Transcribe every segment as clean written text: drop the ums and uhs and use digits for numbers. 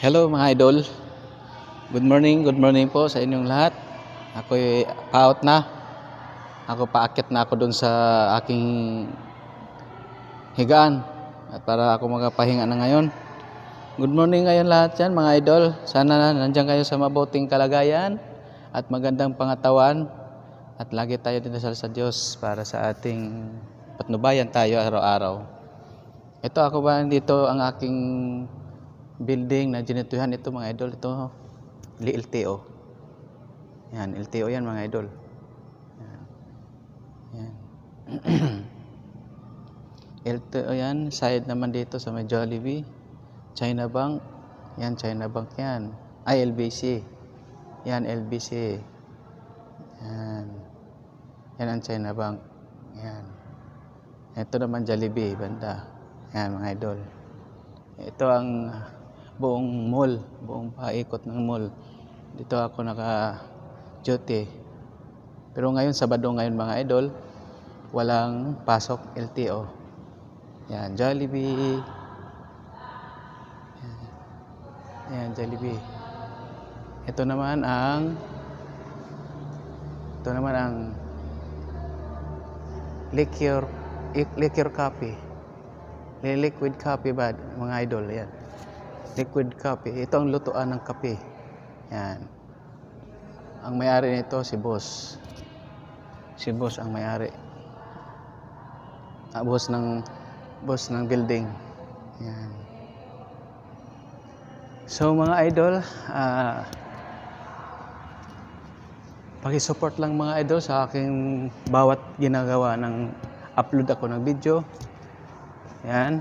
Hello mga idol. Good morning po sa inyong lahat. Ako'y pa-out na. Paakyat na ako dun sa aking higaan at para ako magapahinga na ngayon. Good morning ngayon lahat yan mga idol. Sana nandiyan kayo sa mabuting kalagayan at magandang pangatawan. At lagi tayo dinasal sa Diyos para sa ating patnubayan tayo araw-araw. Ito ako ba dito ang aking building na ginituhan ito mga idol. Ito LTO. Yan, LTO yan mga idol. Yan. Yan. LTO yan. Side naman dito sa may Jollibee. China Bank. Yan, China Bank yan. Ay, LBC. Yan, LBC. Yan. Yan ang China Bank. Yan. Ito naman Jollibee, banda. Yan mga idol. Ito ang buong mall, buong paikot ng mall. Dito ako naka-duty. Pero ngayon, Sabado ngayon mga idol, walang pasok LTO. Yan, Jollibee. Yan, Jollibee. Ito naman ang liquor coffee. Liquid coffee ba mga idol? Yan. Liquid coffee. Ito ang lutuan ng kape. Yan. Ang may-ari nito si Boss. Si Boss ang may-ari. Boss ng building. Yan. So mga idol, paki-support lang mga idol sa aking bawat ginagawa ng upload ako ng video. Yan.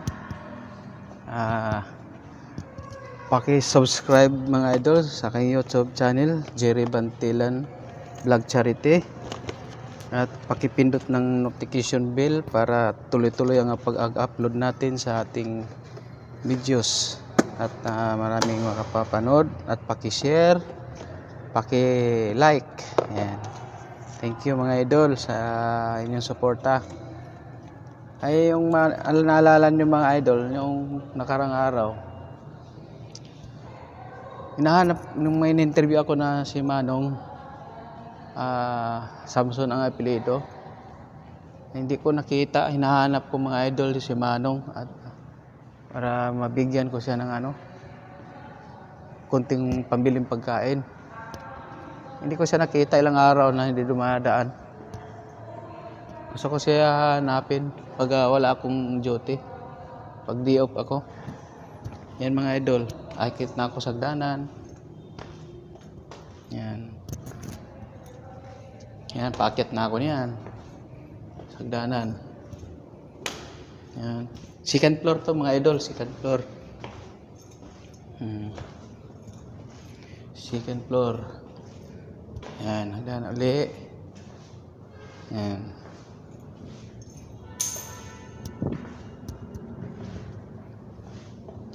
Paki-subscribe mga idol sa aking YouTube channel, Jerry Bantilan Vlog Charity. At pakipindot ng notification bell para tuloy-tuloy ang pag-upload natin sa ating videos. At maraming makapapanood at paki-share, paki-like. Yan. Thank you mga idol sa inyong suporta. Ay yung naalala nyo mga idol, yung nakarang araw, hinahanap nung may interview ako na si Manong Samson ang apelyido. Hindi ko nakita, hinahanap ko mga idol si Manong at para mabigyan ko siya ng konting pambiling pagkain. Hindi ko siya nakita, ilang araw na hindi dumadaan. Gusto ko siya hanapin pag wala akong duty, pag day off ako. Yan mga idol, akit na ako sa hagdanan. Yan. Yan, paakyat na ako niyan sa hagdanan. Yan. Second floor to mga idol, second floor. Second floor. Yan, hagdanan uli. Yan.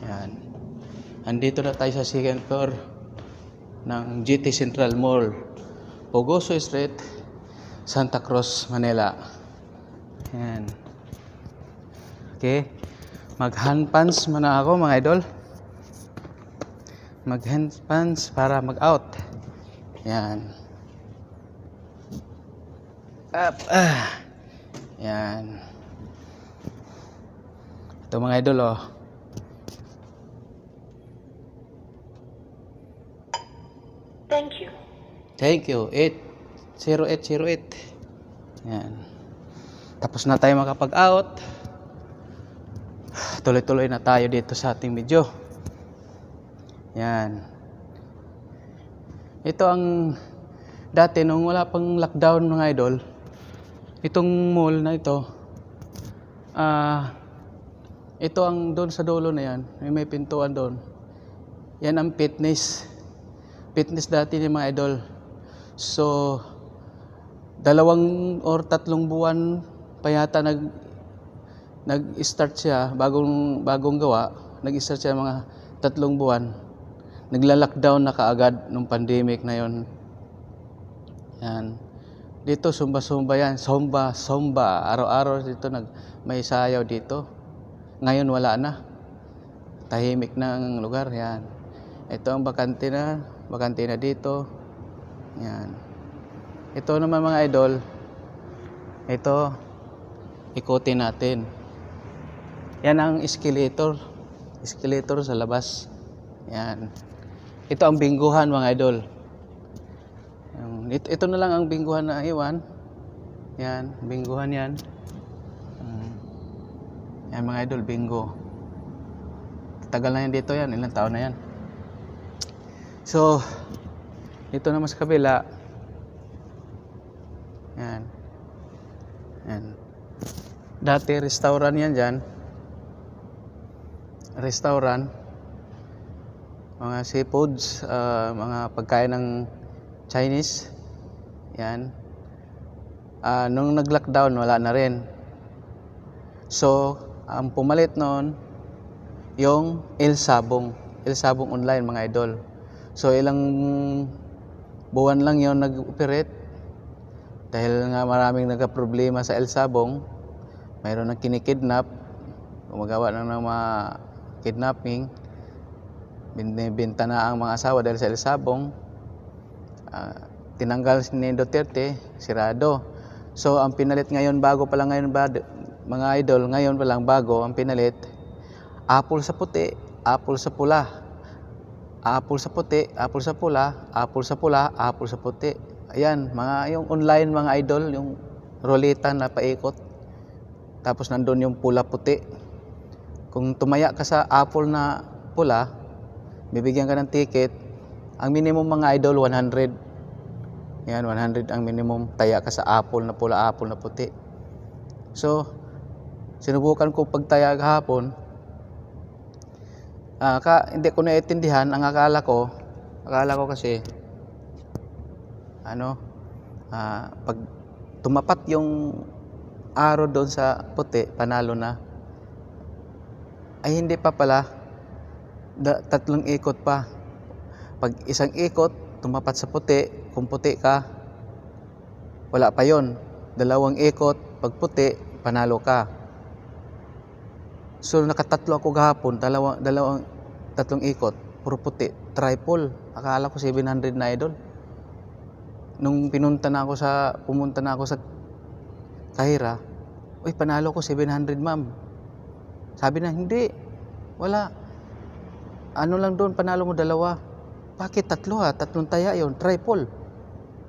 Yan. Andito na tayo sa second floor ng GT Central Mall, Pogoso Street, Santa Cruz, Manila. Yan. Okay. Mag-hand pants muna ako mga idol. Mag-hand pants para mag-out. Yan. Up. Yan. Ito mga idol oh. Thank you. 80808. Yan. Tapos na tayo makapag-out. Tuloy-tuloy na tayo dito sa ating video. Yan. Ito ang dati nung wala pang lockdown mga idol. Itong mall na ito. Ito ang doon sa dulo na yan. May pintuan doon. Yan ang fitness. Fitness dati ni mga idol. So 2 or 3 buwan pa yata nag-start siya, bagong gawa. Nag-start siya mga 3 buwan. Nagla-lockdown na kaagad nung pandemic na yon. Yan. Dito sumba yan, somba. Araw-araw dito may sayaw dito. Ngayon wala na. Tahimik na ang lugar yan. Ito ang bakante na dito. Yan. Ito naman mga idol. Ito, ikutin natin. Yan ang escalator. Escalator sa labas. Yan. Ito ang bingguhan mga idol. Ito na lang ang bingguhan na iwan. Yan, bingguhan yan. Yan mga idol, bingo. Tagal na yan dito yan, ilang taon na yan. So, dito naman sa kabila. Yan. Yan. Dati restaurant yan dyan. Restaurant. Mga seafoods, mga pagkain ng Chinese. Yan. Nung nag-lockdown, wala na rin. So, ang pumalit noon, yung El Sabong online mga idol. So, ilang buwan lang yon nag-operate. Dahil nga maraming nagka-problema sa El Sabong, mayroon nang kinikidnap, gumagawa ng mga kidnapping, binibenta na ang mga asawa dahil sa El Sabong. Tinanggal ni Duterte, sirado. So, ang pinalit ngayon, mga idol, ngayon pa lang bago, ang pinalit, apple sa puti, apple sa pula. Apple sa puti, apple sa pula, apple sa pula, apple sa puti. Ayan, yung online mga idol, yung roleta na paikot. Tapos nandun yung pula puti. Kung tumaya ka sa apple na pula, bibigyan ka ng ticket. Ang minimum mga idol, 100. Yan, 100 ang minimum. Taya ka sa apple na pula, apple na puti. So, sinubukan ko pagtaya kahapon. Hindi ko naiintindihan. Ang akala ko kasi, pag tumapat yung arrow doon sa puti, panalo na. Ay hindi pa pala. 3 ikot pa. Pag isang ikot, tumapat sa puti, kung puti ka, wala pa yon. 2 ikot, pag puti, panalo ka. So nakatatlo ako gahapon, 3 ikot, puro puti, triple. Akala ko 700 na idol. Nung pumunta na ako sa Kahira, uy, panalo ko 700 ma'am. Sabi na, hindi, wala. Ano lang doon, panalo mo 2. Bakit 3 taya yon, triple.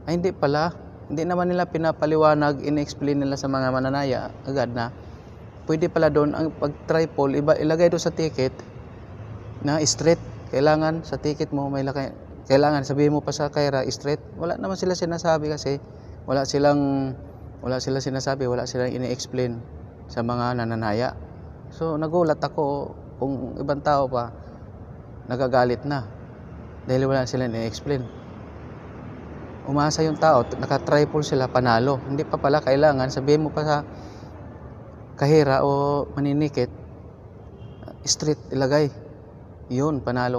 Ay hindi pala, hindi naman nila pinapaliwanag, in-explain nila sa mga mananaya agad na pwede pala doon ang pag triple, ilagay doon sa ticket na straight. Kailangan sa ticket mo may kailangan sabihin mo pa sa Kahira straight. Wala naman sila sinasabi kasi wala silang ini-explain sa mga nananaya. So nagulat ako kung ibang tao pa nagagalit na dahil wala silang ini-explain. Umasa yung tao, naka-triple sila, panalo. Hindi pa pala kailangan sabihin mo pa sa Kahira o maninikit, straight ilagay. Yun, panalo.